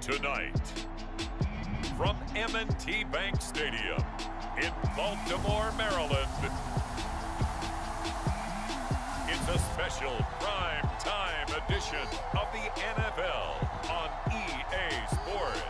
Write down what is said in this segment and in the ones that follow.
Tonight, from M&T Bank Stadium in Baltimore, Maryland, it's a special prime time edition of the NFL on EA Sports.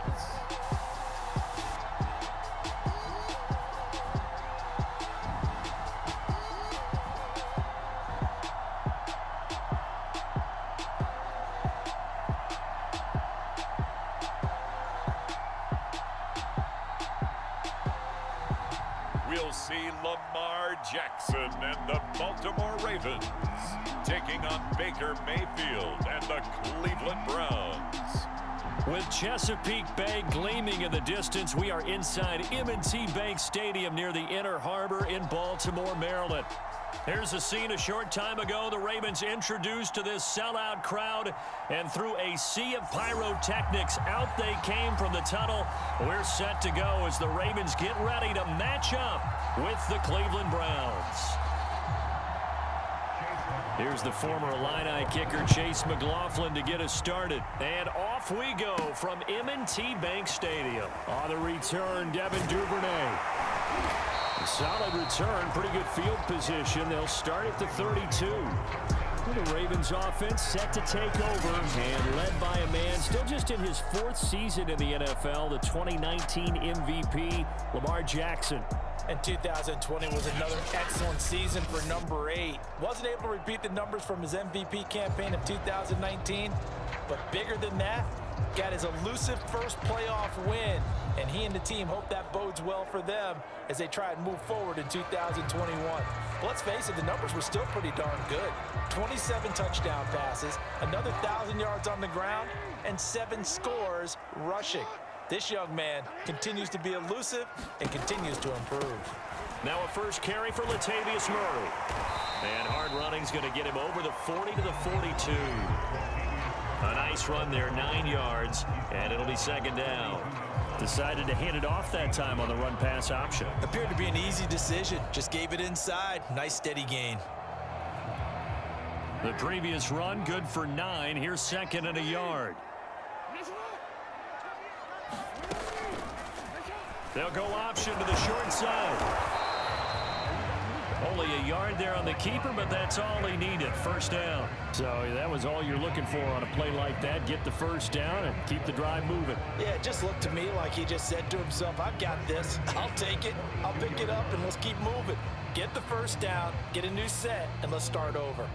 We'll see Lamar Jackson and the Baltimore Ravens taking on Baker Mayfield and the Cleveland Browns. With Chesapeake Bay gleaming in the distance, we are inside M&T Bank Stadium near the Inner Harbor in Baltimore, Maryland. Here's a scene a short time ago. The Ravens introduced to this sellout crowd, and through a sea of pyrotechnics, out they came from the tunnel. We're set to go as the Ravens get ready to match up with the Cleveland Browns. Here's the former Illini kicker, Chase McLaughlin, to get us started. And off we go from M&T Bank Stadium. On the return, Devin Duvernay. A solid return, pretty good field position. They'll start at the 32. The Ravens offense set to take over and led by a man still just in his fourth season in the NFL, the 2019 MVP, Lamar Jackson. And 2020 was another excellent season for number 8. Wasn't able to repeat the numbers from his MVP campaign of 2019, but bigger than that, got his elusive first playoff win, and he and the team hope that bodes well for them as they try and move forward in 2021. But let's face it, the numbers were still pretty darn good. 27 touchdown passes, another 1,000 yards on the ground, and 7 scores rushing. This young man continues to be elusive and continues to improve. Now a first carry for Latavius Murray. And hard running's going to get him over the 40 to the 42. A nice run there, 9 yards, and it'll be second down. Decided to hand it off that time on the run-pass option. Appeared to be an easy decision. Just gave it inside. Nice steady gain. The previous run, good for 9. Here's second and a yard. They'll go option to the short side. Only a yard there on the keeper, but that's all he needed. First down. So that was all you're looking for on a play like that. Get the first down and keep the drive moving. Yeah, it just looked to me like he just said to himself, I've got this. I'll take it. I'll pick it up, and let's keep moving. Get the first down, get a new set, and let's start over.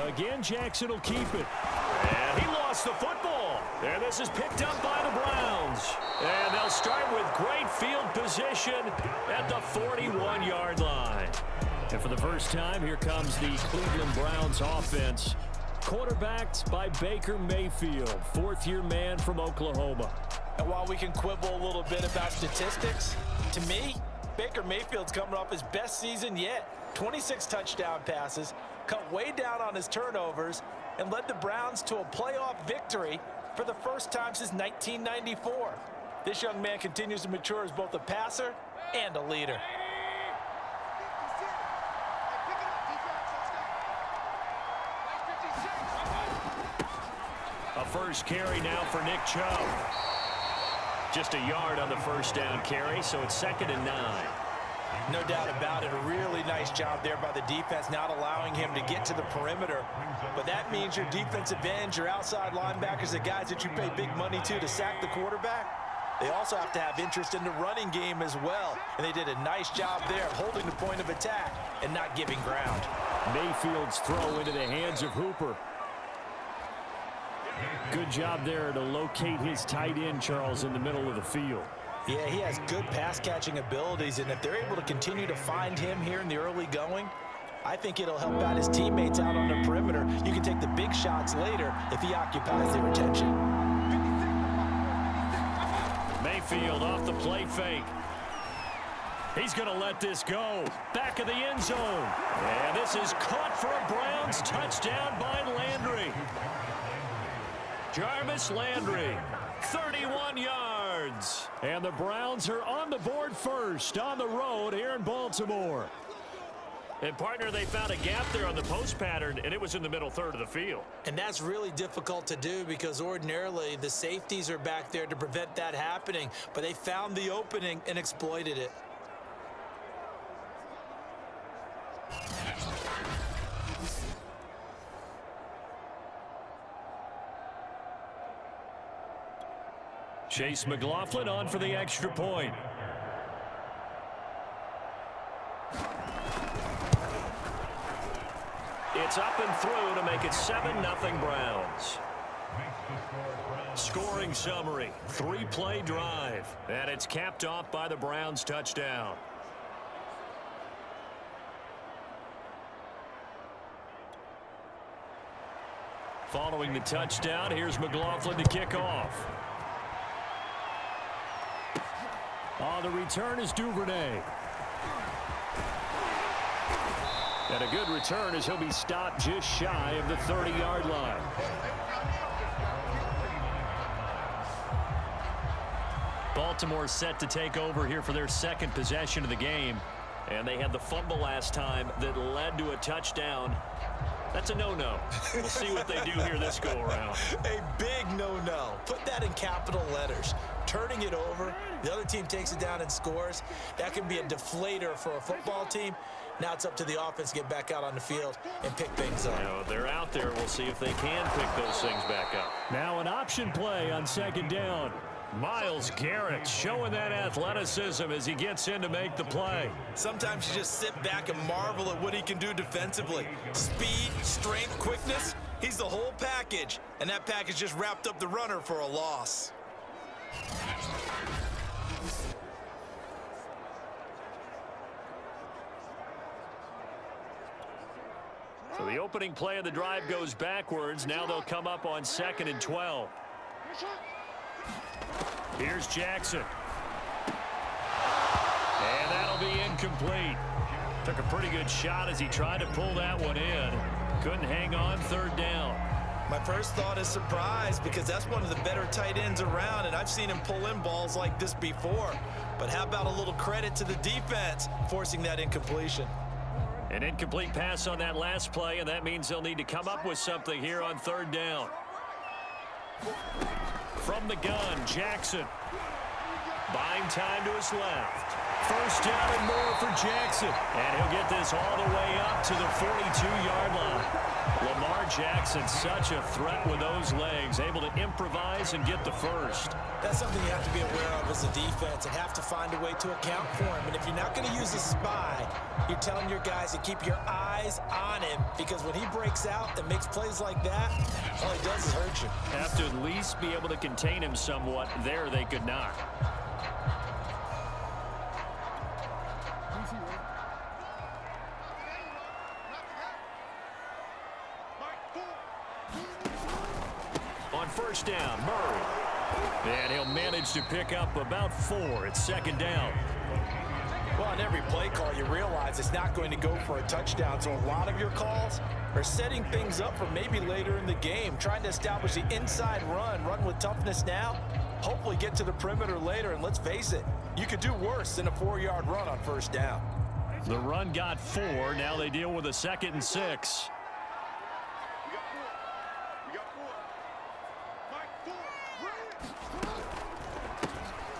Again, Jackson will keep it. And he lost the football. And this is picked up by the Browns. And they'll start with great field position at the 41-yard line. And for the first time, here comes the Cleveland Browns offense. Quarterbacked by Baker Mayfield, fourth-year man from Oklahoma. And while we can quibble a little bit about statistics, to me, Baker Mayfield's coming off his best season yet. 26 touchdown passes, cut way down on his turnovers, and led the Browns to a playoff victory for the first time since 1994. This young man continues to mature as both a passer and a leader. A first carry now for Nick Chubb. Just a yard on the first down carry, so it's second and 9. No doubt about it. A really nice job there by the defense, not allowing him to get to the perimeter. But that means your defensive ends, your outside linebackers, the guys that you pay big money to sack the quarterback, they also have to have interest in the running game as well. And they did a nice job there of holding the point of attack and not giving ground. Mayfield's throw into the hands of Hooper. Good job there to locate his tight end, Charles, in the middle of the field. Yeah, he has good pass-catching abilities, and if they're able to continue to find him here in the early going, I think it'll help out his teammates out on the perimeter. You can take the big shots later if he occupies their attention. Mayfield off the play fake. He's going to let this go. Back of the end zone. And this is caught for a Browns touchdown by Landry. Jarvis Landry, 31 yards. And the Browns are on the board first on the road here in Baltimore. And, partner, they found a gap there on the post pattern, and it was in the middle third of the field. And that's really difficult to do because ordinarily the safeties are back there to prevent that happening. But they found the opening and exploited it. Chase McLaughlin on for the extra point. It's up and through to make it 7-0 Browns. Scoring summary, 3-play drive, and it's capped off by the Browns touchdown. Following the touchdown, here's McLaughlin to kick off. On the return is Duvernay. And a good return as he'll be stopped just shy of the 30-yard line. Baltimore set to take over here for their second possession of the game. And they had the fumble last time that led to a touchdown. That's a no-no. We'll see what they do here this go-around. A big no-no. Put that in capital letters. Turning it over, the other team takes it down and scores. That can be a deflator for a football team. Now it's up to the offense to get back out on the field and pick things up. Now, they're out there. We'll see if they can pick those things back up. Now an option play on second down. Myles Garrett showing that athleticism as he gets in to make the play. Sometimes you just sit back and marvel at what he can do defensively. Speed, strength, quickness, he's the whole package. And that package just wrapped up the runner for a loss. So the opening play of the drive goes backwards. Now they'll come up on 2nd and 12. Here's Jackson. And that'll be incomplete. Took a pretty good shot as he tried to pull that one in. Couldn't hang on third down. My first thought is surprise because that's one of the better tight ends around, and I've seen him pull in balls like this before. But how about a little credit to the defense forcing that incompletion? An incomplete pass on that last play, and that means they'll need to come up with something here on third down. From the gun, Jackson. Buying time to his left. First down and more for Jackson. And he'll get this all the way up to the 42-yard line. Lamar Jackson, such a threat with those legs, able to improvise and get the first. That's something you have to be aware of as a defense and have to find a way to account for him. And if you're not going to use a spy, you're telling your guys to keep your eyes on him because when he breaks out and makes plays like that, all he does is hurt you. Have to at least be able to contain him somewhat. There they could not. On first down, Murray. And he'll manage to pick up about 4 at second down. Well, on every play call, you realize it's not going to go for a touchdown. So a lot of your calls are setting things up for maybe later in the game, trying to establish the inside run with toughness now, hopefully get to the perimeter later. And let's face it, you could do worse than a 4-yard run on first down. The run got 4. Now they deal with a 2nd and 6.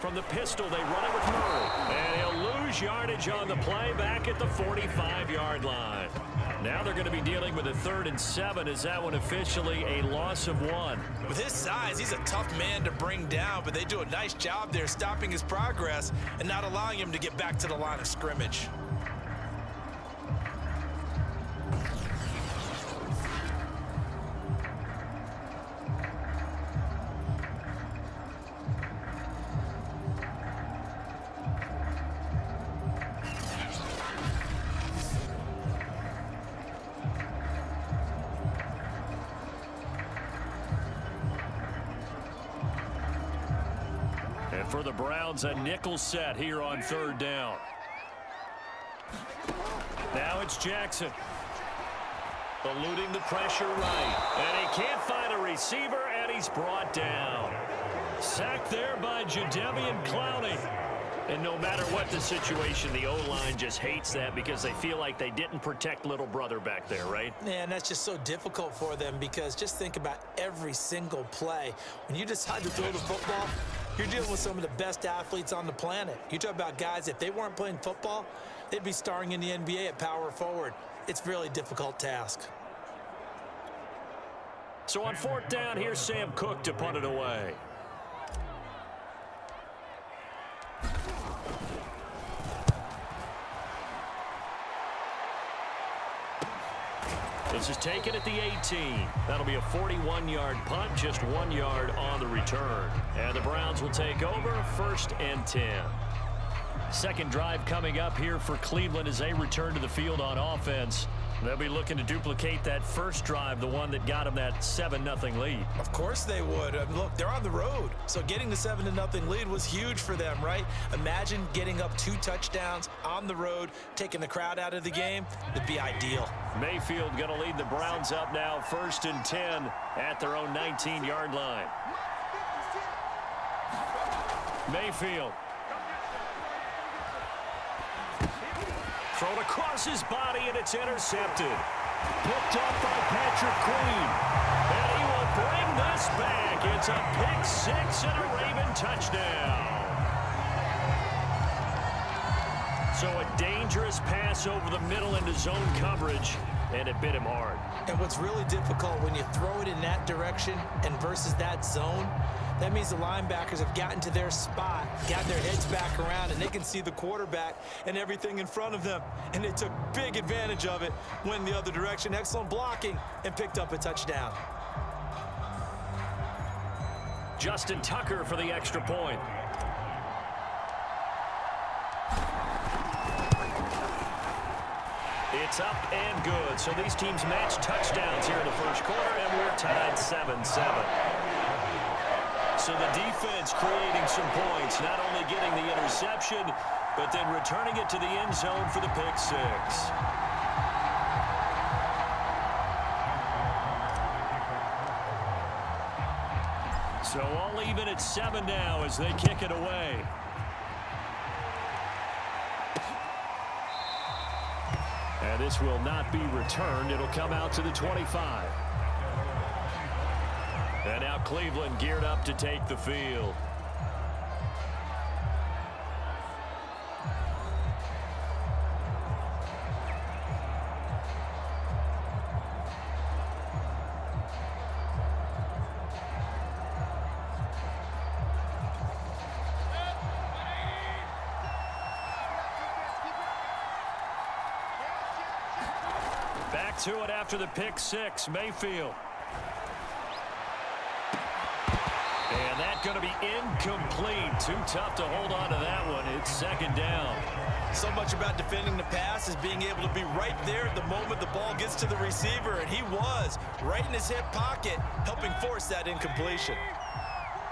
From the pistol, they run it with Murray. And he'll lose yardage on the play back at the 45-yard line. Now they're going to be dealing with a 3rd and 7 as that one officially a loss of 1. With his size, he's a tough man to bring down, but they do a nice job there stopping his progress and not allowing him to get back to the line of scrimmage. For the Browns, a nickel set here on third down. Now it's Jackson. Eluding the pressure right. And he can't find a receiver, and he's brought down. Sacked there by Jadeveon Clowney. And no matter what the situation, the O-line just hates that because they feel like they didn't protect little brother back there, right? Yeah, and that's just so difficult for them because just think about every single play. When you decide to throw the football, you're dealing with some of the best athletes on the planet. You talk about guys, if they weren't playing football, they'd be starring in the NBA at power forward. It's a really difficult task. So on 4th down, here's Sam Cook to punt it away. This is taken at the 18. That'll be a 41-yard punt, just 1 yard on the return. And the Browns will take over, 1st and 10. Second drive coming up here for Cleveland as they return to the field on offense. They'll be looking to duplicate that first drive, the one that got them that 7-0 lead. Of course they would. Look, they're on the road. So getting the 7-0 lead was huge for them, right? Imagine getting up 2 touchdowns on the road, taking the crowd out of the game. It'd be ideal. Mayfield going to lead the Browns up now, 1st and 10 at their own 19-yard line. Mayfield. Thrown across his body, and it's intercepted. Picked up by Patrick Queen. And he will bring this back. It's a pick 6 and a Raven touchdown. So a dangerous pass over the middle into zone coverage, and it bit him hard. And what's really difficult when you throw it in that direction and versus that zone, that means the linebackers have gotten to their spot, got their heads back around, and they can see the quarterback and everything in front of them. And they took big advantage of it, went the other direction, excellent blocking, and picked up a touchdown. Justin Tucker for the extra point. It's up and good. So these teams match touchdowns here in the first quarter, and we're tied 7-7. So the defense creating some points, not only getting the interception, but then returning it to the end zone for the pick 6. So all even at 7 now as they kick it away. And this will not be returned. It'll come out to the 25. And now Cleveland geared up to take the field. Back to it after the pick 6, Mayfield. And that's going to be incomplete. Too tough to hold on to that one. It's 2nd down. So much about defending the pass is being able to be right there at the moment the ball gets to the receiver, and he was right in his hip pocket, helping force that incompletion.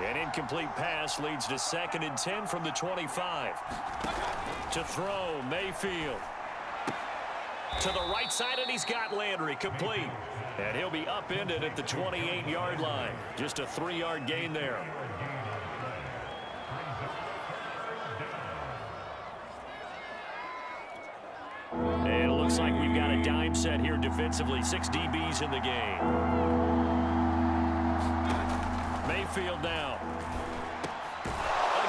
An incomplete pass leads to 2nd and 10 from the 25. To throw, Mayfield. To the right side, and he's got Landry complete. And he'll be upended at the 28-yard line. Just a 3-yard gain there. And it looks like we've got a dime set here defensively. 6 DBs in the game. Mayfield now.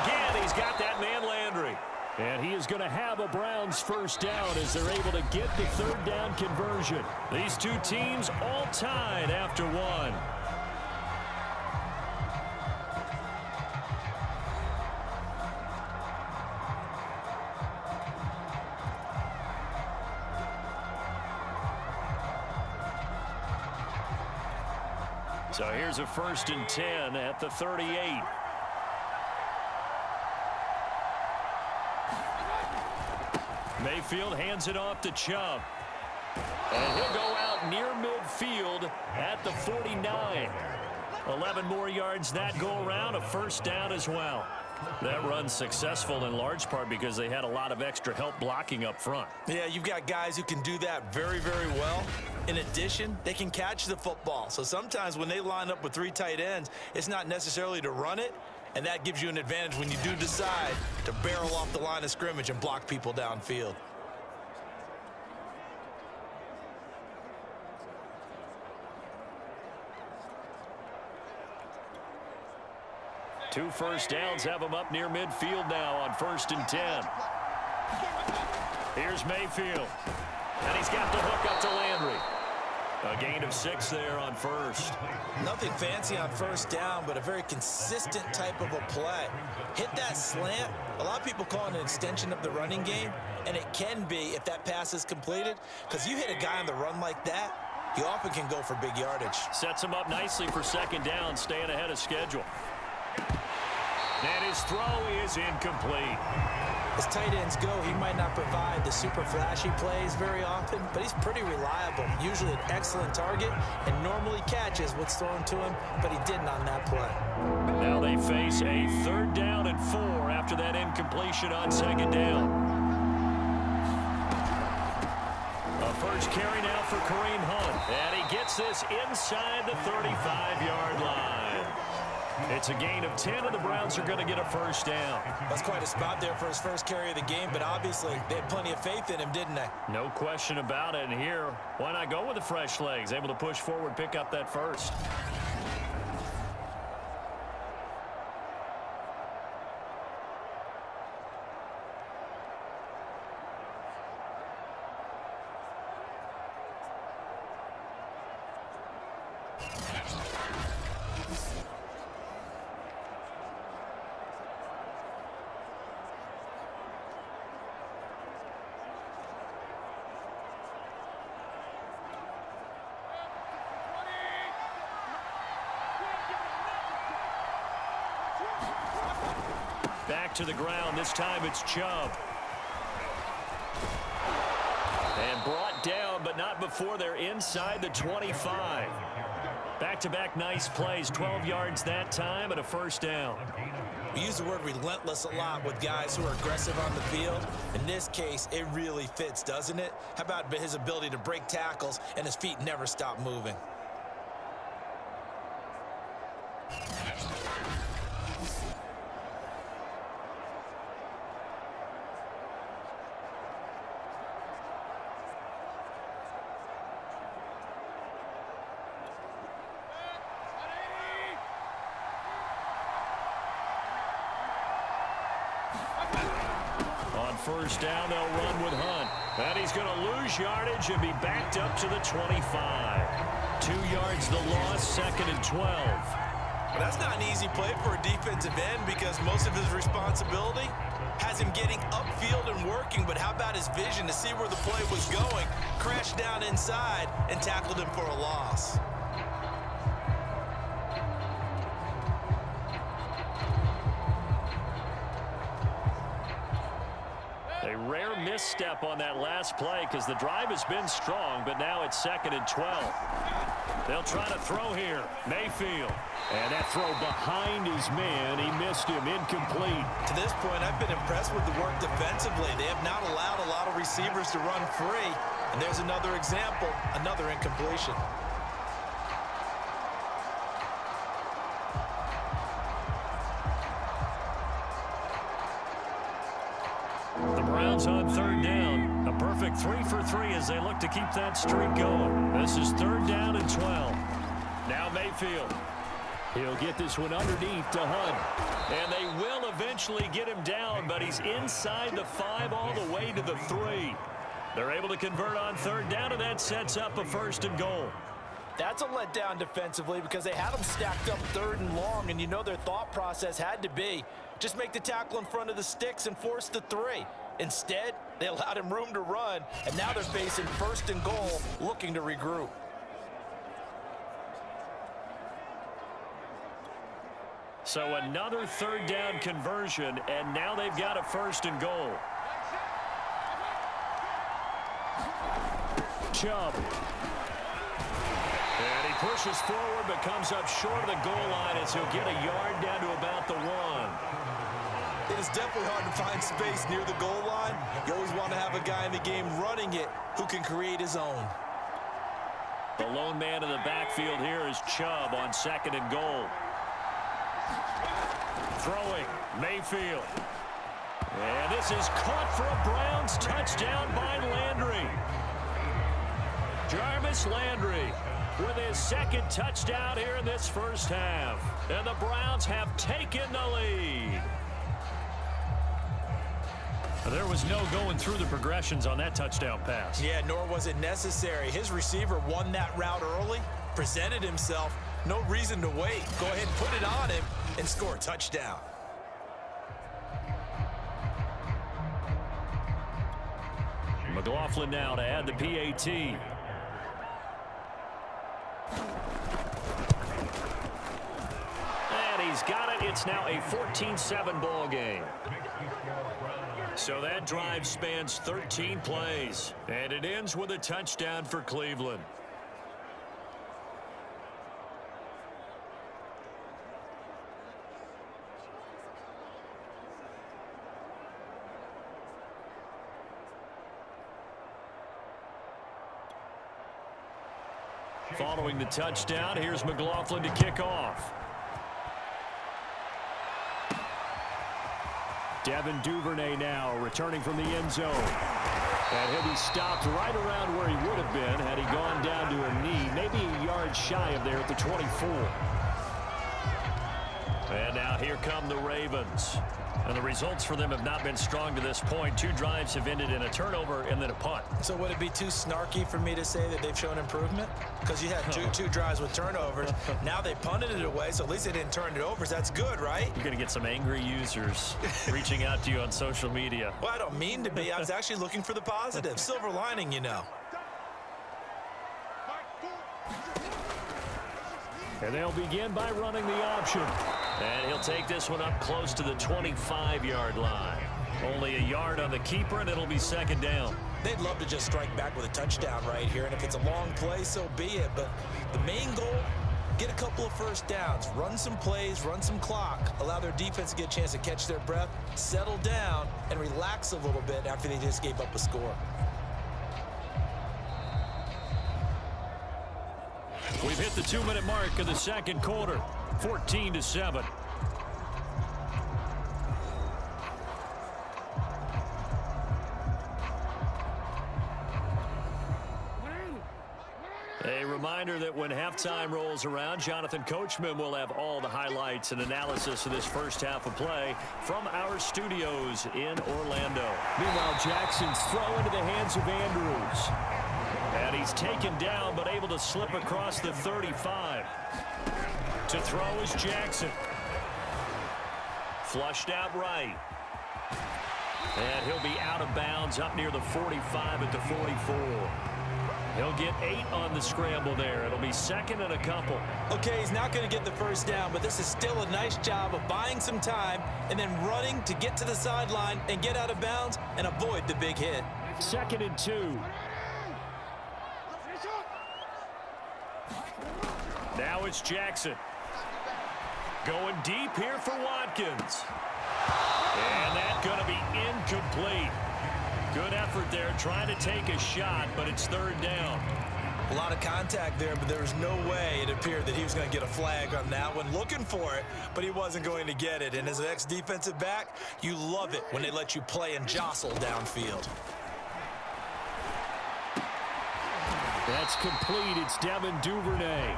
Again, he's got that man Landry. And he is going to have a Browns first down as they're able to get the 3rd down conversion. These two teams all tied after 1. So here's a 1st and 10 at the 38. Mayfield hands it off to Chubb. And he'll go out near midfield at the 49. 11 more yards that go around, a first down as well. That run's successful in large part because they had a lot of extra help blocking up front. Yeah, you've got guys who can do that very, very well. In addition, they can catch the football. So sometimes when they line up with 3 tight ends, it's not necessarily to run it. and that gives you an advantage when you do decide to barrel off the line of scrimmage and block people downfield. Two first downs have him up near midfield now on 1st and 10. Here's Mayfield. And he's got the hook up to Landry. A gain of 6 there on first. Nothing fancy on first down, but a very consistent type of a play. Hit that slant. A lot of people call it an extension of the running game, and it can be if that pass is completed, because you hit a guy on the run like that, he often can go for big yardage. Sets him up nicely for 2nd down, staying ahead of schedule. And his throw is incomplete. As tight ends go, he might not provide the super flashy plays very often, but he's pretty reliable. Usually an excellent target and normally catches what's thrown to him, but he didn't on that play. Now they face a 3rd down and 4 after that incompletion on 2nd down. A first carry now for Kareem Hunt, and he gets this inside the 35-yard line. It's a gain of 10, and the Browns are going to get a 1st down. That's quite a spot there for his first carry of the game, but obviously they had plenty of faith in him, didn't they? No question about it. And here, why not go with the fresh legs? Able to push forward, pick up that first. Back to the ground. This time it's Chubb. And brought down, but not before they're inside the 25. Back-to-back nice plays. 12 yards that time and a 1st down. We use the word relentless a lot with guys who are aggressive on the field. In this case, it really fits, doesn't it? How about his ability to break tackles and his feet never stop moving? First down, they'll run with Hunt. And he's going to lose yardage and be backed up to the 25. 2 yards the loss, 2nd and 12. Well, that's not an easy play for a defensive end because most of his responsibility has him getting upfield and working, but how about his vision to see where the play was going, crashed down inside, and tackled him for a loss. A rare misstep on that last play because the drive has been strong, but now it's 2nd and 12. They'll try to throw here. Mayfield. And that throw behind his man. He missed him. Incomplete. To this point, I've been impressed with the work defensively. They have not allowed a lot of receivers to run free. And there's another example, another incompletion. On 3rd down, a perfect 3 for 3 as they look to keep that streak going. This is 3rd down and 12. Now Mayfield. He'll get this one underneath to Hunt. And they will eventually get him down, but he's inside the 5 all the way to the 3. They're able to convert on 3rd down, and that sets up a 1st and goal. That's a letdown defensively because they had him stacked up 3rd and long, and you know their thought process had to be just make the tackle in front of the sticks and force the 3. Instead, they allowed him room to run, and now they're facing 1st and goal, looking to regroup. So another 3rd down conversion, and now they've got a 1st and goal. Chubb. And he pushes forward, but comes up short of the goal line as he'll get a yard down to about the 1. It is definitely hard to find space near the goal line. You always want to have a guy in the game running it who can create his own. The lone man in the backfield here is Chubb on 2nd and goal. Throwing, Mayfield. And this is caught for a Browns touchdown by Landry. Jarvis Landry with his second touchdown here in this first half. And the Browns have taken the lead. There was no going through the progressions on that touchdown pass. Yeah, nor was it necessary. His receiver won that route early, presented himself. No reason to wait. Go ahead and put it on him and score a touchdown. McLaughlin now to add the PAT. And he's got it. It's now a 14-7 ball game. So that drive spans 13 plays. And it ends with a touchdown for Cleveland. Following the touchdown, here's McLaughlin to kick off. Devin Duvernay now returning from the end zone. And he'll be stopped right around where he would have been had he gone down to a knee, maybe a yard shy of there at the 24. And now here come the Ravens. And the results for them have not been strong to this point. 2 drives have ended in a turnover and then a punt. So would it be too snarky for me to say that they've shown improvement? Because you had two drives with turnovers. Now they punted it away, so at least they didn't turn it over. So that's good, right? You're going to get some angry users reaching out to you on social media. Well, I don't mean to be. I was actually looking for the positive. Silver lining, you know. And they'll begin by running the option. And he'll take this one up close to the 25-yard line. Only a yard on the keeper, and it'll be second down. They'd love to just strike back with a touchdown right here, and if it's a long play, so be it. But the main goal, get a couple of first downs, run some plays, run some clock, allow their defense to get a chance to catch their breath, settle down, and relax a little bit after they just gave up a score. We've hit the 2-minute mark of the second quarter, 14-7. A reminder that when halftime rolls around, Jonathan Coachman will have all the highlights and analysis of this first half of play from our studios in Orlando. Meanwhile, Jackson's throw into the hands of Andrews. And he's taken down, but able to slip across the 35. To throw is Jackson. Flushed out right. And he'll be out of bounds up near the 45 at the 44. He'll get 8 on the scramble there. It'll be second and a couple. Okay, he's not going to get the first down, but this is still a nice job of buying some time and then running to get to the sideline and get out of bounds and avoid the big hit. Second and 2. Now it's Jackson. Going deep here for Watkins. And that's going to be incomplete. Good effort there, trying to take a shot, but it's third down. A lot of contact there, but there was no way it appeared that he was going to get a flag on that one. Looking for it, but he wasn't going to get it. And as an ex-defensive back, you love it when they let you play and jostle downfield. That's complete. It's Devin Duvernay.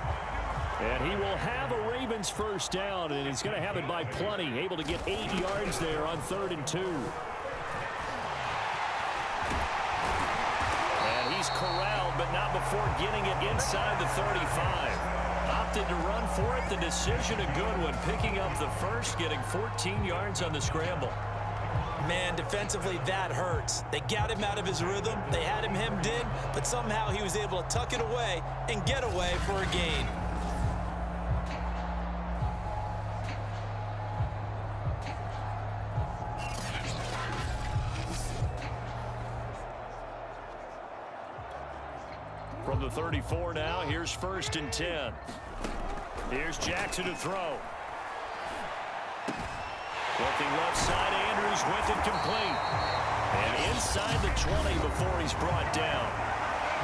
And he will have a Ravens first down, and he's going to have it by plenty. Able to get 8 yards there on 3rd and 2. And he's corralled, but not before getting it inside the 35. Opted to run for it. The decision a good one. Picking up the first, getting 14 yards on the scramble. Man, defensively, that hurts. They got him out of his rhythm. They had him hemmed in, but somehow he was able to tuck it away and get away for a gain. From the 34 now, here's 1st and 10. Here's Jackson to throw. Looking left side, Andrews with it complete. And inside the 20 before he's brought down.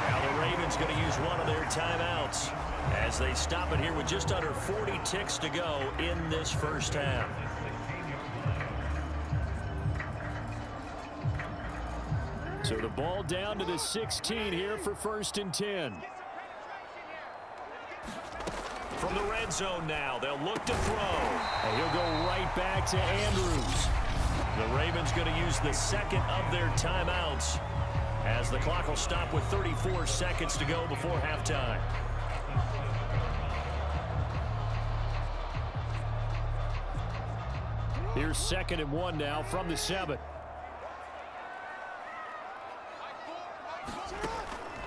Now the Ravens going to use one of their timeouts as they stop it here with just under 40 ticks to go in this first half. So the ball down to the 16 here for 1st and 10. From the red zone now, they'll look to throw. And he'll go right back to Andrews. The Ravens going to use the second of their timeouts as the clock will stop with 34 seconds to go before halftime. Here's 2nd and 1 now from the 7.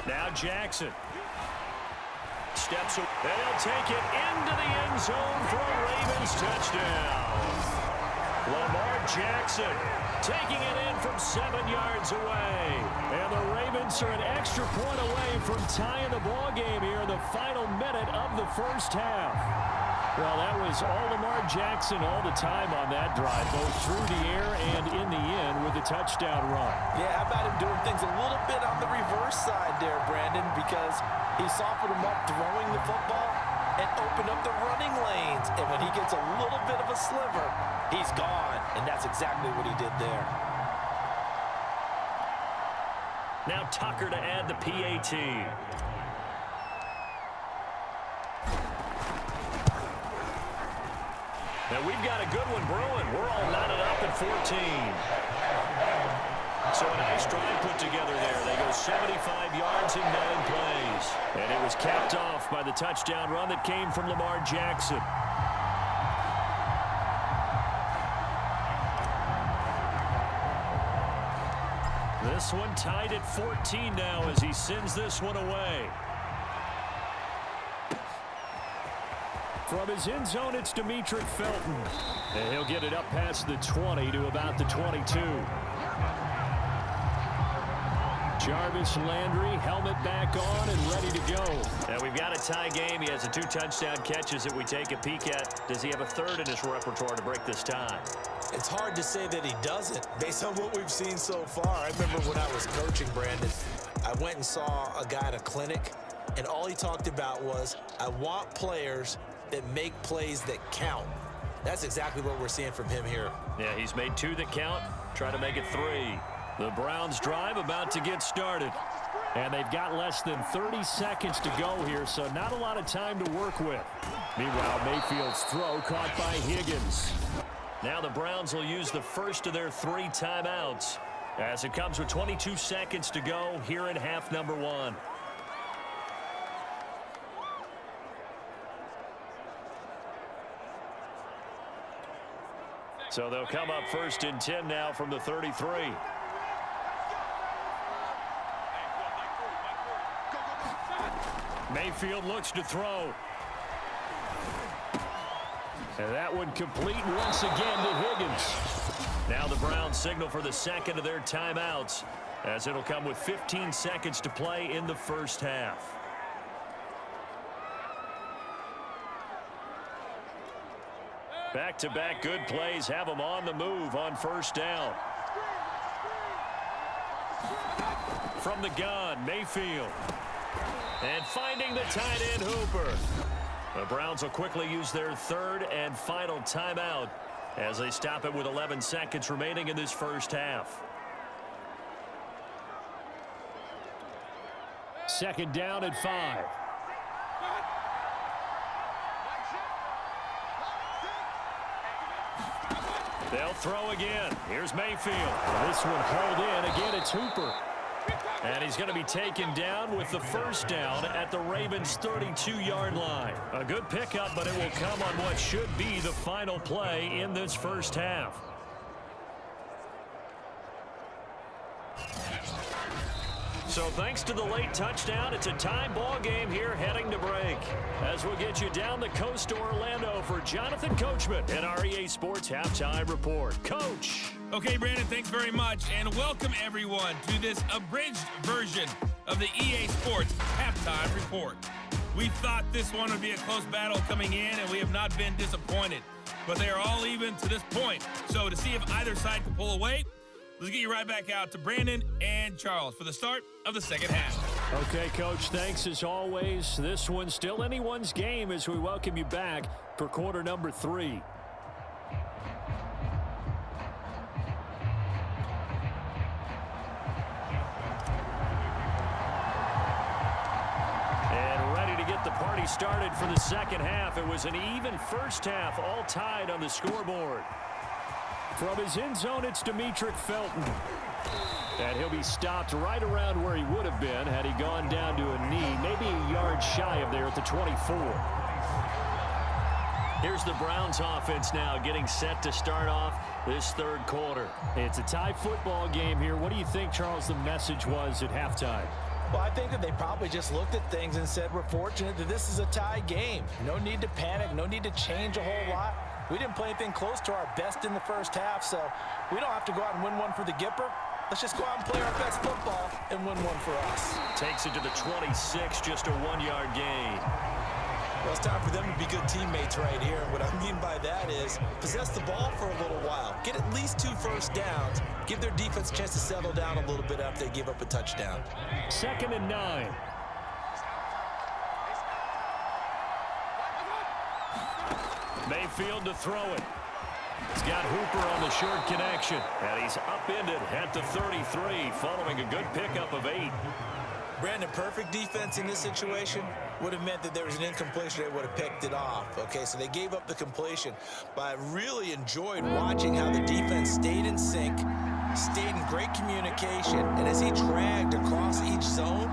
Now Jackson. Steps up. They'll take it into the end zone for a Ravens touchdown. Lamar Jackson taking it in from 7 yards away. And the Ravens are an extra point away from tying the ball game here in the final minute of the first half. Well, that was all Lamar Jackson all the time on that drive, both through the air and in the end with a touchdown run. Yeah, how about him doing things a little bit on the reverse side there, Brandon, because he softened him up throwing the football and opened up the running lanes. And when he gets a little bit of a sliver, he's gone. And that's exactly what he did there. Now Tucker to add the PAT. Now we've got a good one brewing. We're all knotted up at 14. So a nice drive put together there. They go 75 yards in 9 plays. And it was capped off by the touchdown run that came from Lamar Jackson. This one tied at 14 now as he sends this one away. From his end zone, it's Demetric Felton. And he'll get it up past the 20 to about the 22. Jarvis Landry, helmet back on and ready to go. Now we've got a tie game. He has the 2 touchdown catches that we take a peek at. Does he have a third in his repertoire to break this tie? It's hard to say that he doesn't based on what we've seen so far. I remember when I was coaching, Brandon, I went and saw a guy at a clinic, and all he talked about was, I want players that make plays that count. That's exactly what we're seeing from him here. Yeah, he's made 2 that count. Try to make it 3. The Browns drive about to get started. And they've got less than 30 seconds to go here, so not a lot of time to work with. Meanwhile, Mayfield's throw caught by Higgins. Now the Browns will use the first of their 3 timeouts as it comes with 22 seconds to go here in half number 1. So they'll come up 1st and 10 now from the 33. Mayfield looks to throw. And that one complete once again to Higgins. Now the Browns signal for the second of their timeouts as it'll come with 15 seconds to play in the first half. Back-to-back good plays have them on the move on first down. From the gun, Mayfield. And finding the tight end, Hooper. The Browns will quickly use their 3rd and final timeout as they stop it with 11 seconds remaining in this first half. 2nd down and 5. They'll throw again. Here's Mayfield. This one hauled in. Again, it's Hooper. And he's going to be taken down with the first down at the Ravens' 32-yard line. A good pickup, but it will come on what should be the final play in this first half. So thanks to the late touchdown, it's a tie ball game here heading to break. As we'll get you down the coast to Orlando for Jonathan Coachman in our EA Sports Halftime Report. Coach. Okay, Brandon, thanks very much. And welcome, everyone, to this abridged version of the EA Sports Halftime Report. We thought this one would be a close battle coming in, and we have not been disappointed. But they are all even to this point. So to see if either side can pull away, let's get you right back out to Brandon and Charles for the start of the second half. Okay, Coach, thanks as always. This one's still anyone's game as we welcome you back for quarter number 3. started for the second half. It was an even first half, all tied on the scoreboard. From his end zone, it's Demetric Felton. And he'll be stopped right around where he would have been had he gone down to a knee, maybe a yard shy of there at the 24. Here's the Browns offense now getting set to start off this third quarter. It's a tie football game here. What do you think, Charles, the message was at halftime? Well, I think that they probably just looked at things and said, we're fortunate that this is a tie game. No need to panic, no need to change a whole lot. We didn't play anything close to our best in the first half, so we don't have to go out and win one for the Gipper. Let's just go out and play our best football and win one for us. Takes it to the 26, just a 1-yard gain. Well, it's time for them to be good teammates right here. And what I mean by that is possess the ball for a little while. Get at least 2 first downs. Give their defense a chance to settle down a little bit after they give up a touchdown. 2nd and 9. Mayfield to throw it. He's got Hooper on the short connection. And he's upended at the 33 following a good pickup of 8. Brandon, perfect defense in this situation would have meant that there was an incompletion. They would have picked it off. Okay, so they gave up the completion. But I really enjoyed watching how the defense stayed in sync, stayed in great communication, and as he dragged across each zone,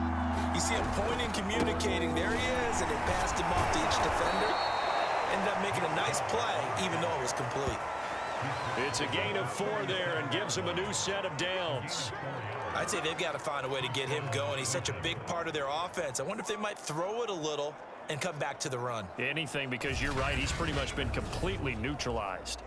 you see him pointing, communicating. There he is, and it passed him off to each defender. Ended up making a nice play, even though it was complete. It's a gain of 4 there and gives him a new set of downs. I'd say they've got to find a way to get him going. He's such a big part of their offense. I wonder if they might throw it a little and come back to the run. Anything, because you're right. He's pretty much been completely neutralized.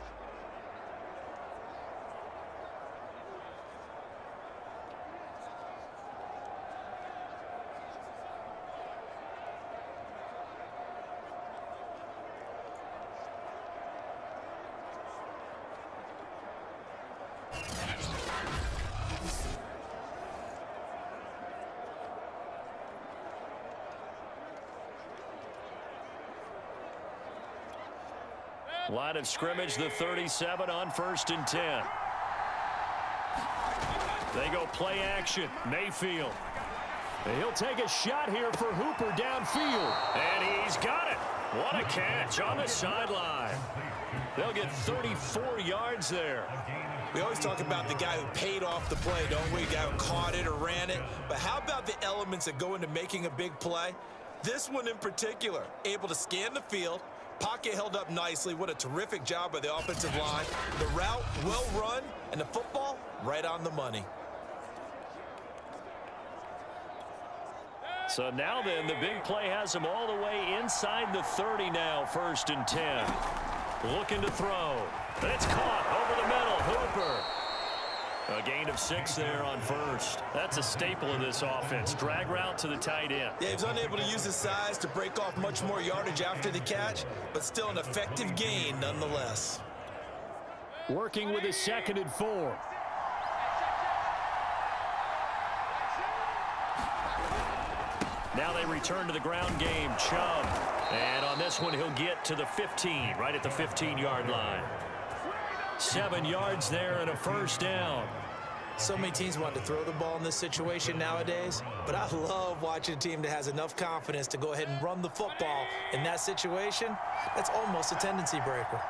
Line of scrimmage, the 37 on 1st and 10. They go play action. Mayfield. He'll take a shot here for Hooper downfield. And he's got it. What a catch on the sideline. They'll get 34 yards there. We always talk about the guy who paid off the play, don't we? The guy who caught it or ran it. But how about the elements that go into making a big play? This one in particular, able to scan the field. Pocket held up nicely. What a terrific job by the offensive line. The route well run, and the football right on the money. So now then, the big play has him all the way inside the 30 now, 1st and 10. Looking to throw. It's caught over the middle. Hooper. A gain of 6 there on 1st. That's a staple of this offense. Drag route to the tight end. Yeah, he was unable to use his size to break off much more yardage after the catch, but still an effective gain nonetheless. Working with his 2nd and 4. Now they return to the ground game. Chubb. And on this one, he'll get to the 15, right at the 15-yard line. 7 yards there and a 1st down. So many teams want to throw the ball in this situation nowadays, but I love watching a team that has enough confidence to go ahead and run the football in that situation. That's almost a tendency breaker.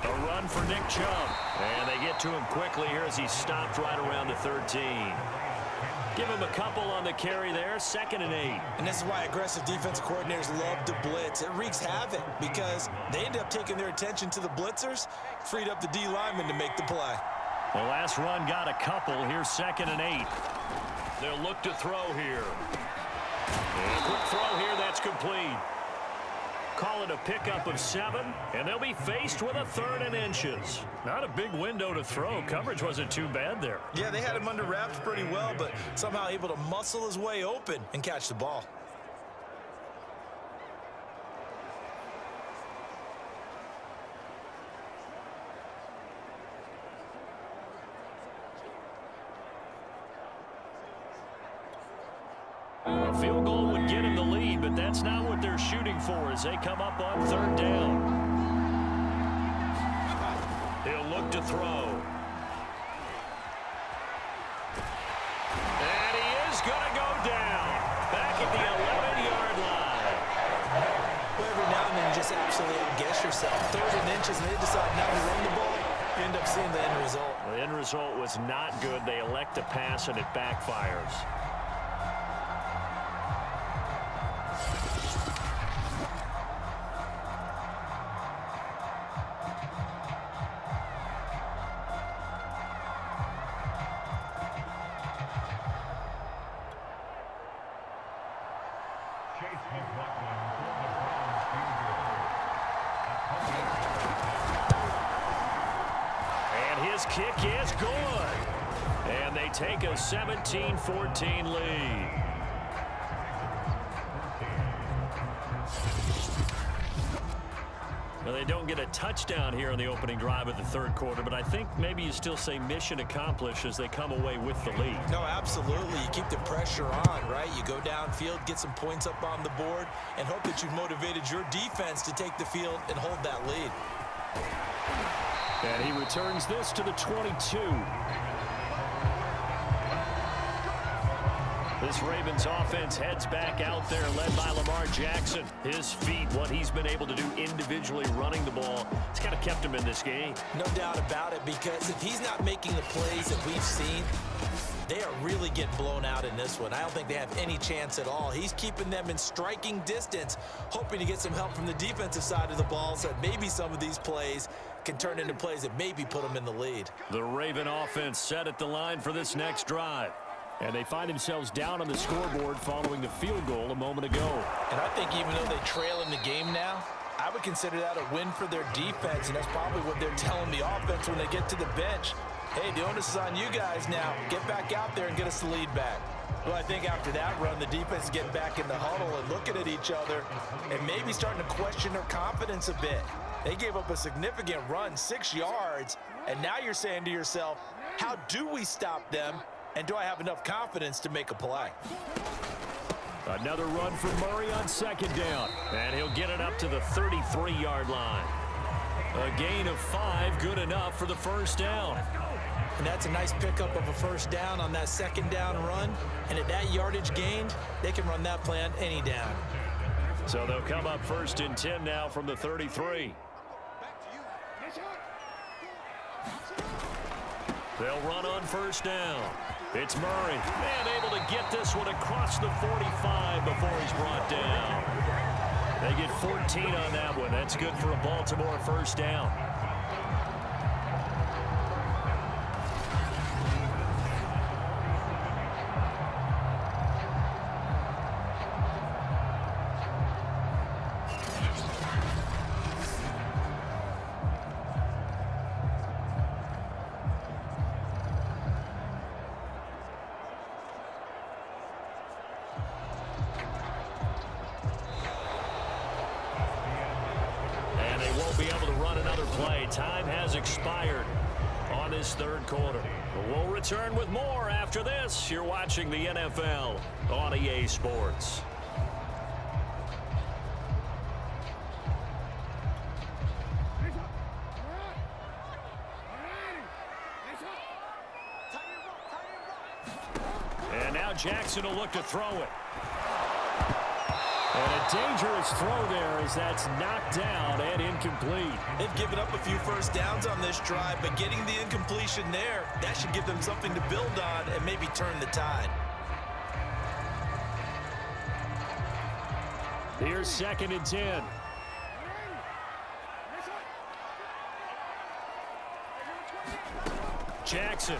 A run for Nick Chubb. And they get to him quickly here as he's stopped right around the 13. Give him a couple on the carry there, 2nd and 8. And this is why aggressive defensive coordinators love to blitz. It wreaks havoc because they end up taking their attention to the blitzers, freed up the D lineman to make the play. The last run got a couple. Here's 2nd and 8. They'll look to throw here. And a quick throw here, that's complete. Call it a pickup of 7, and they'll be faced with a 3rd and inches. Not a big window to throw. Coverage wasn't too bad there. Yeah, they had him under wraps pretty well, but somehow able to muscle his way open and catch the ball. A field goal would get him the lead, but that's not what they're shooting for as they come up on 3rd down. He'll look to throw. And he is going to go down. Back at the yourself. 3rd and inches, and they decide not to run the ball. You end up seeing the end result. The end result was not good. They elect to pass, and it backfires. His kick is good. And they take a 17-14 lead. Well, they don't get a touchdown here in the opening drive of the 3rd quarter, but I think maybe you still say mission accomplished as they come away with the lead. No, absolutely. You keep the pressure on, right? You go downfield, get some points up on the board, and hope that you've motivated your defense to take the field and hold that lead. And he returns this to the 22. This Ravens offense heads back out there, led by Lamar Jackson. His feet, what he's been able to do individually running the ball, it's kind of kept him in this game. No doubt about it, because if he's not making the plays that we've seen, they are really getting blown out in this one. I don't think they have any chance at all. He's keeping them in striking distance, hoping to get some help from the defensive side of the ball so that maybe some of these plays can turn into plays that maybe put them in the lead. The Raven offense set at the line for this next drive. And they find themselves down on the scoreboard following the field goal a moment ago. And I think even though they trail in the game now, I would consider that a win for their defense, and that's probably what they're telling the offense when they get to the bench. Hey, the onus is on you guys now. Get back out there and get us the lead back. Well, I think after that run, the defense is getting back in the huddle and looking at each other and maybe starting to question their confidence a bit. They gave up a significant run, 6 yards, and now you're saying to yourself, how do we stop them, and do I have enough confidence to make a play? Another run for Murray on 2nd down, and he'll get it up to the 33-yard line. A gain of 5, good enough for the 1st down. And that's a nice pickup of a 1st down on that 2nd down run. And at that yardage gained, they can run that play on any down. So they'll come up 1st and 10 now from the 33. They'll run on 1st down. It's Murray, and able to get this one across the 45 before he's brought down. They get 14 on that one. That's good for a Baltimore 1st down. Be able to run another play. Time has expired on this 3rd quarter. But we'll return with more after this. You're watching the NFL on EA Sports. And now Jackson will look to throw it. And a dangerous throw there as that's knocked down and incomplete. They've given up a few 1st downs on this drive, but getting the incompletion there, that should give them something to build on and maybe turn the tide. Here's 2nd and 10. Jackson.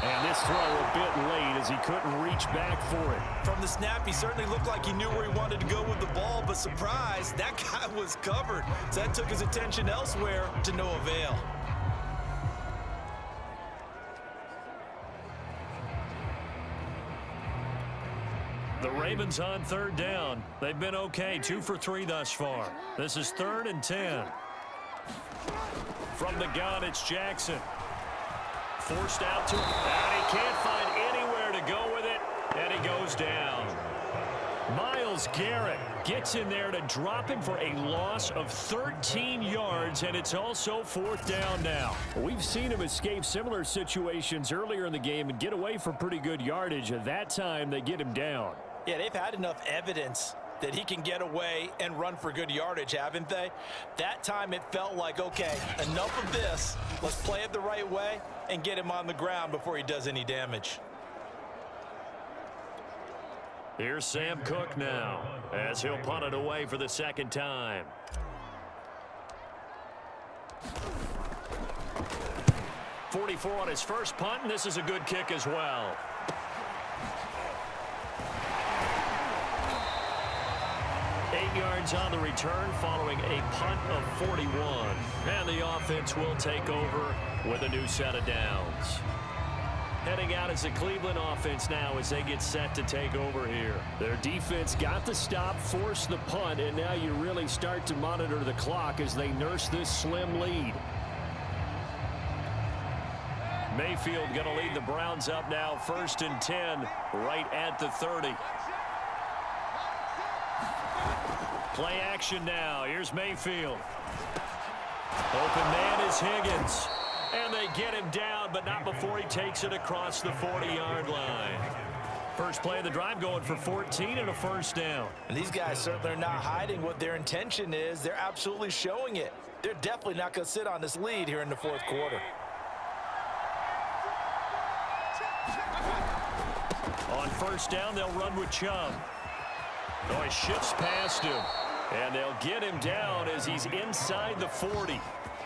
And this throw a bit late as he couldn't reach back for it. From the snap, he certainly looked like he knew where he wanted to go with the ball, but surprise, that guy was covered. So that took his attention elsewhere to no avail. The Ravens on 3rd down. They've been okay, 2 for 3 thus far. This is 3rd and 10. From the gun, it's Jackson. Forced out to him, and he can't find anywhere to go with it, and he goes down. Myles Garrett gets in there to drop him for a loss of 13 yards, and it's also 4th down now. We've seen him escape similar situations earlier in the game and get away for pretty good yardage. At that time, they get him down. Yeah, they've had enough evidence that he can get away and run for good yardage, haven't they? That time it felt like, okay, enough of this. Let's play it the right way and get him on the ground before he does any damage. Here's Sam Cook now as he'll punt it away for the second time. .44 on his first punt, and this is a good kick as well. Eight yards on the return following a punt of 41. And the offense will take over with a new set of downs. Heading out as the Cleveland offense now as they get set to take over here. Their defense got the stop, forced the punt, and now you really start to monitor the clock as they nurse this slim lead. Mayfield going to lead the Browns up now, 1st and 10, right at the 30. Play action now. Here's Mayfield. Open man is Higgins. And they get him down, but not before he takes it across the 40-yard line. First play of the drive going for 14 and a first down. And these guys certainly are not hiding what their intention is. They're absolutely showing it. They're definitely not going to sit on this lead here in the fourth quarter. On first down, they'll run with Chubb. Oh, he shifts past him. And they'll get him down as he's inside the 40.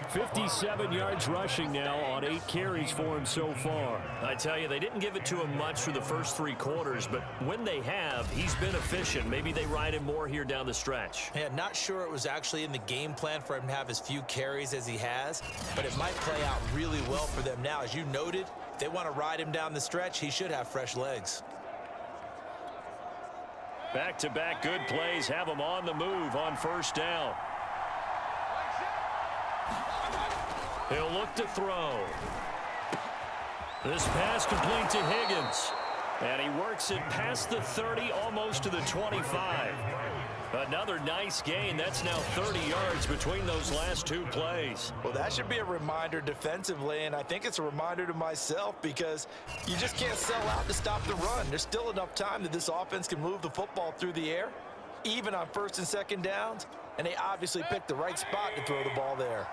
57 yards rushing now on 8 carries for him so far. I tell you, they didn't give it to him much for the first 3 quarters, but when they have, he's been efficient. Maybe they ride him more here down the stretch. Yeah, not sure it was actually in the game plan for him to have as few carries as he has, but it might play out really well for them now. As you noted, if they want to ride him down the stretch, he should have fresh legs. Back-to-back good plays have him on the move on first down. He'll look to throw. This pass complete to Higgins. And he works it past the 30, almost to the 25. Another nice gain. That's now 30 yards between those last 2 plays. Well, that should be a reminder defensively, and I think it's a reminder to myself because you just can't sell out to stop the run. There's still enough time that this offense can move the football through the air, even on 1st and 2nd downs, and they obviously picked the right spot to throw the ball there.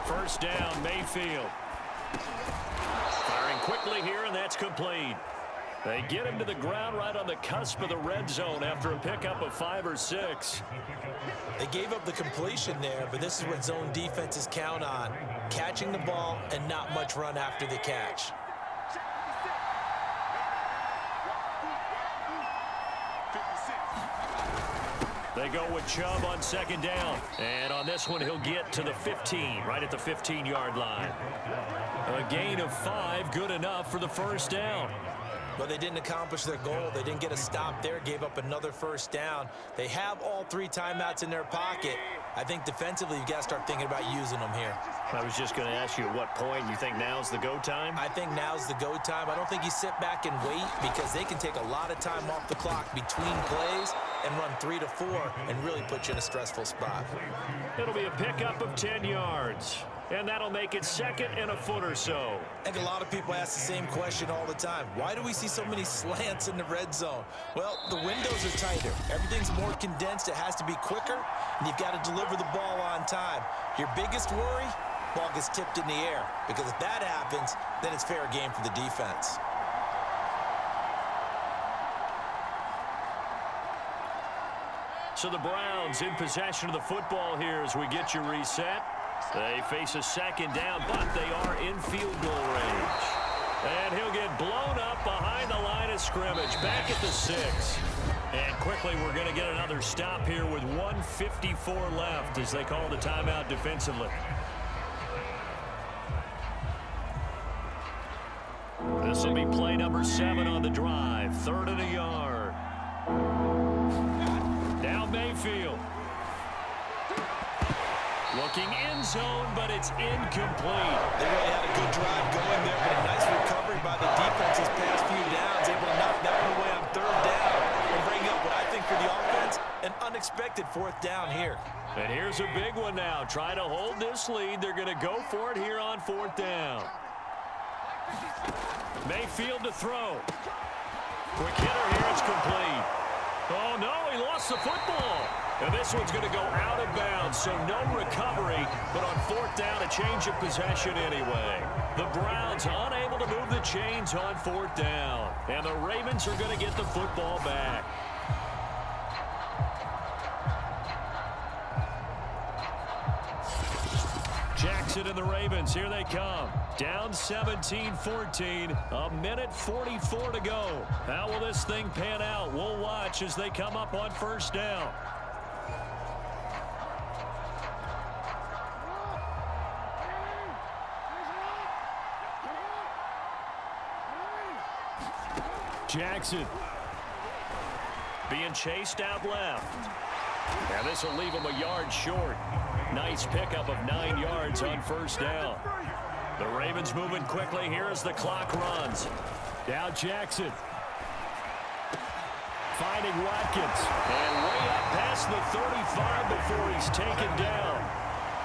First down, Mayfield. Firing quickly here, and that's complete. They get him to the ground right on the cusp of the red zone after a pickup of 5 or 6. They gave up the completion there, but this is what zone defenses count on. Catching the ball and not much run after the catch. They go with Chubb on 2nd down. And on this one, he'll get to the 15, right at the 15-yard line. A gain of 5, good enough for the first down. But they didn't accomplish their goal. They didn't get a stop there, gave up another first down. They have all 3 timeouts in their pocket. I think defensively, you've got to start thinking about using them here. I was just going to ask you at what point you think now's the go time? I think now's the go time. I don't think you sit back and wait because they can take a lot of time off the clock between plays and run 3 to 4 and really put you in a stressful spot. It'll be a pickup of 10 yards. And that'll make it 2nd and a foot or so. I think a lot of people ask the same question all the time. Why do we see so many slants in the red zone? Well, the windows are tighter. Everything's more condensed. It has to be quicker, and you've got to deliver the ball on time. Your biggest worry, ball gets tipped in the air. Because if that happens, then it's fair game for the defense. So the Browns in possession of the football here as we get you reset. They face a 2nd down, but they are in field goal range. And he'll get blown up behind the line of scrimmage, back at the 6. And quickly, we're going to get another stop here with 1:54 left as they call the timeout defensively. This will be play number 7 on the drive, 3rd and a yard. Now Mayfield. Looking in zone, but it's incomplete. They really had a good drive going there, but a nice recovery by the defense these past few downs, able to knock that one away on 3rd down and bring up what I think for the offense, an unexpected 4th down here. And here's a big one now. Trying to hold this lead. They're going to go for it here on 4th down. Mayfield to throw. Quick hitter here. It's complete. Oh, no, he lost the football. And this one's going to go out of bounds, so no recovery. But on fourth down, a change of possession anyway. The Browns unable to move the chains on fourth down. And the Ravens are going to get the football back. Jackson and the Ravens, here they come. Down 17-14, a minute 44 to go. How will this thing pan out? We'll watch as they come up on first down. Jackson being chased out left. And this will leave him a yard short. Nice pickup of 9 yards on first down. The Ravens moving quickly here as the clock runs. Now Jackson. Finding Watkins. And way up past the 35 before he's taken down.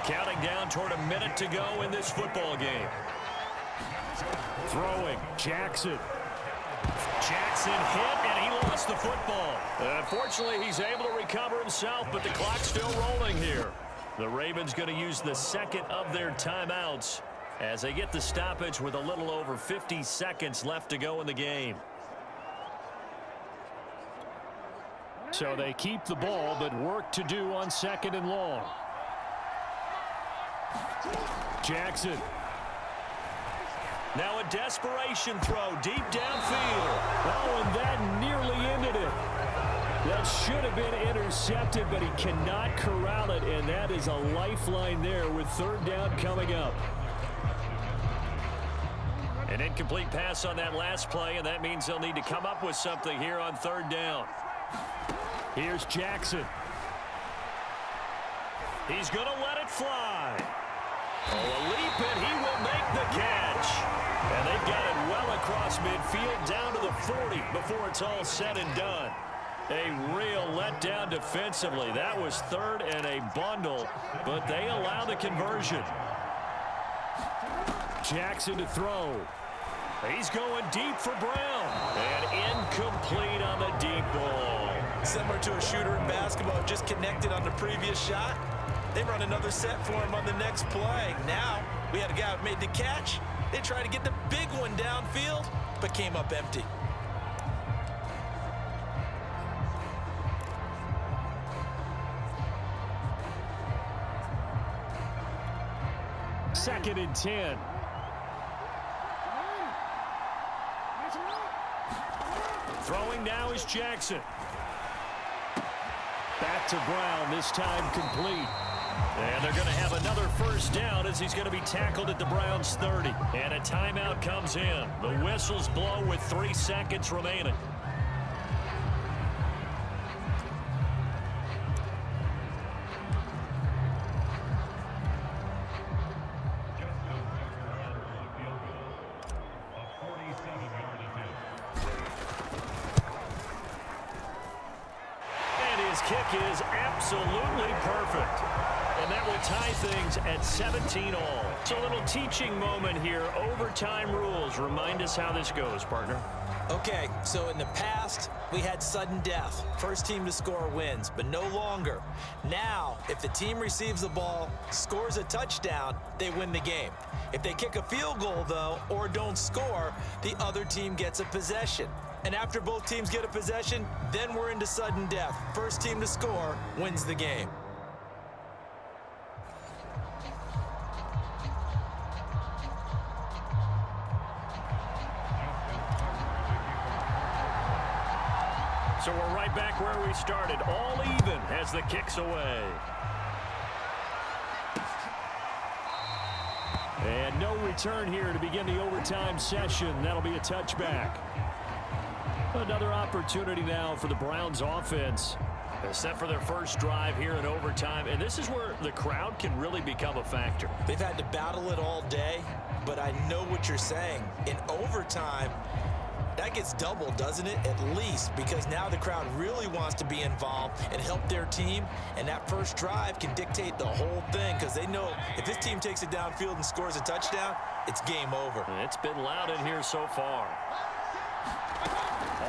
Counting down toward a minute to go in this football game. Throwing. Jackson. Jackson hit, and he lost the football. Unfortunately, he's able to recover himself, but the clock's still rolling here. The Ravens going to use the second of their timeouts as they get the stoppage with a little over 50 seconds left to go in the game. So they keep the ball, but work to do on second and long. Jackson. Now a desperation throw deep downfield. Oh, and that nearly ended it. That should have been intercepted, but he cannot corral it, and that is a lifeline there with third down coming up. An incomplete pass on that last play, and that means they'll need to come up with something here on third down. Here's Jackson. He's going to let it fly. Oh, a leap, and he will make the catch. And they've got it well across midfield down to the 40 before it's all said and done. A real letdown defensively. That was third and a bundle, but they allow the conversion. Jackson to throw. He's going deep for Brown. And incomplete on the deep ball. Similar to a shooter in basketball, just connected on the previous shot. They run another set for him on the next play. Now, we had a guy who made the catch. They tried to get the big one downfield, but came up empty. Second and 10. Throwing now is Jackson. Back to Brown, this time complete. And they're going to have another first down as he's going to be tackled at the Browns' 30. And a timeout comes in. The whistles blow with 3 seconds remaining. And his kick is absolutely perfect. And that will tie things at 17 all. So a little teaching moment here. Overtime rules. Remind us how this goes, partner. Okay, so in the past, we had sudden death. First team to score wins, but no longer. Now, if the team receives the ball, scores a touchdown, they win the game. If they kick a field goal, though, or don't score, the other team gets a possession. And after both teams get a possession, then we're into sudden death. First team to score wins the game. So we're right back where we started, all even as the kick's away. And no return here to begin the overtime session. That'll be a touchback. Another opportunity now for the Browns offense. Set for their first drive here in overtime. And this is where the crowd can really become a factor. They've had to battle it all day, but I know what you're saying. In overtime, That gets doubled, doesn't it? At least, because now the crowd really wants to be involved and help their team, and that first drive can dictate the whole thing because they know if this team takes it downfield and scores a touchdown, it's game over. It's been loud in here so far.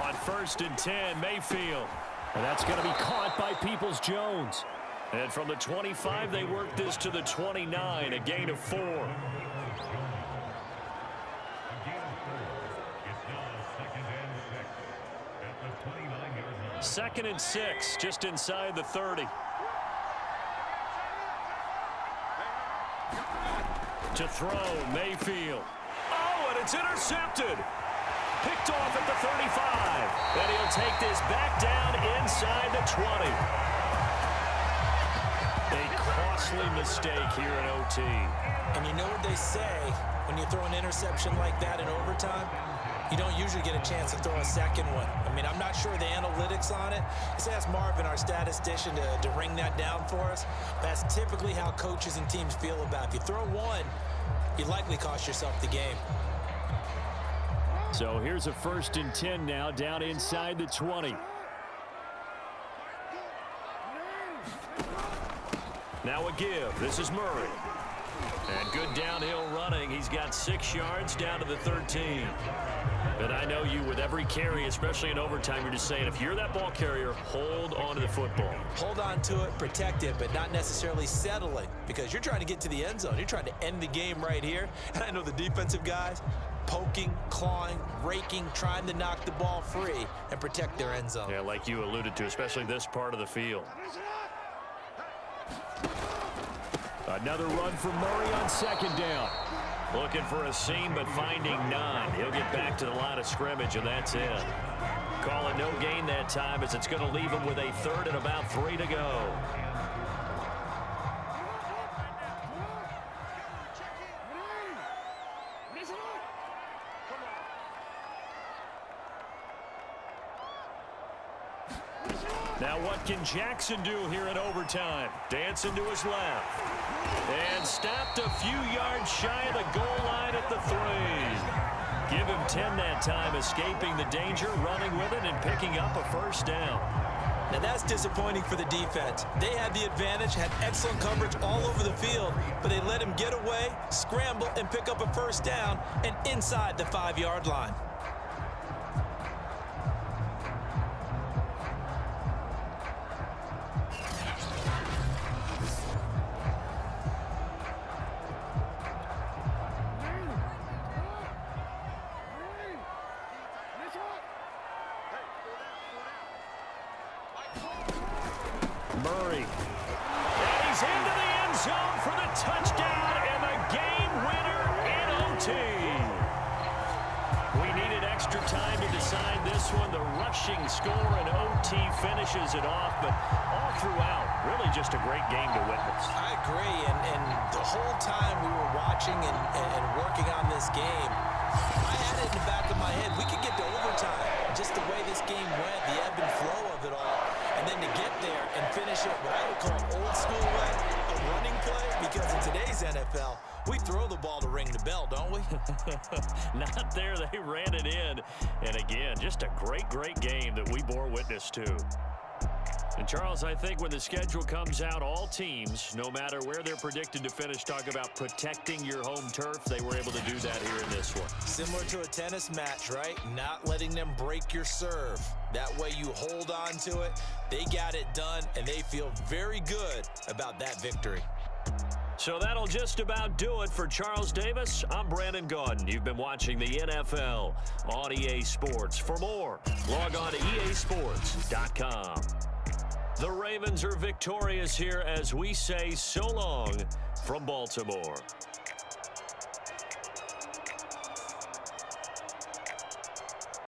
On 1st and 10, Mayfield. And that's going to be caught by Peoples-Jones. And from the 25, they work this to the 29, a gain of 4. 2nd and 6, just inside the 30. To throw, Mayfield. Oh, and it's intercepted. Picked off at the 35. And he'll take this back down inside the 20. A costly mistake here in OT. And you know what they say when you throw an interception like that in overtime? You don't usually get a chance to throw a second one. I mean, I'm not sure the analytics on it. Let's ask Marvin, our statistician, to ring that down for us. That's typically how coaches and teams feel about it. If you throw one, you likely cost yourself the game. So here's a 1st and 10 now, down inside the 20. Now a give. This is Murray. And good downhill running. He's got 6 yards down to the 13. But I know you, with every carry, especially in overtime, you're just saying, if you're that ball carrier, hold on to the football. Hold on to it, protect it, but not necessarily settling, because you're trying to get to the end zone. You're trying to end the game right here. And I know the defensive guys poking, clawing, raking, trying to knock the ball free and protect their end zone. Yeah, like you alluded to, especially this part of the field. Another run for Murray on 2nd down. Looking for a seam, but finding none. He'll get back to the line of scrimmage, and that's it. Call it no gain that time, as it's going to leave him with a 3rd and about 3 to go. Now what can Jackson do here in overtime? Dancing to his left. And stopped a few yards shy of the goal line at the 3. Give him 10 that time, escaping the danger, running with it, and picking up a 1st down. Now that's disappointing for the defense. They had the advantage, had excellent coverage all over the field, but they let him get away, scramble, and pick up a 1st down, and inside the 5-yard line. Murray. And he's into the end zone for the touchdown and the game winner in OT. We needed extra time to decide this one. The rushing score in OT finishes it off, but all throughout, really just a great game to witness. I agree, and the whole time we were watching and working on this game, I had it in the back of my head. We could get to overtime, just the way this game went, the ebb and flow of it all. And then to get there and finish it what I would call old school way, a running play, because in today's NFL, we throw the ball to ring the bell, don't we? Not there. They ran it in. And again, just a great, great game that we bore witness to. And Charles, I think when the schedule comes out, all teams, no matter where they're predicted to finish, talk about protecting your home turf. They were able to do that here in this one. Similar to a tennis match, right? Not letting them break your serve. That way you hold on to it. They got it done, and they feel very good about that victory. So that'll just about do it for Charles Davis. I'm Brandon Gaudin. You've been watching the NFL on EA Sports. For more, log on to easports.com. The Ravens are victorious here as we say so long from Baltimore.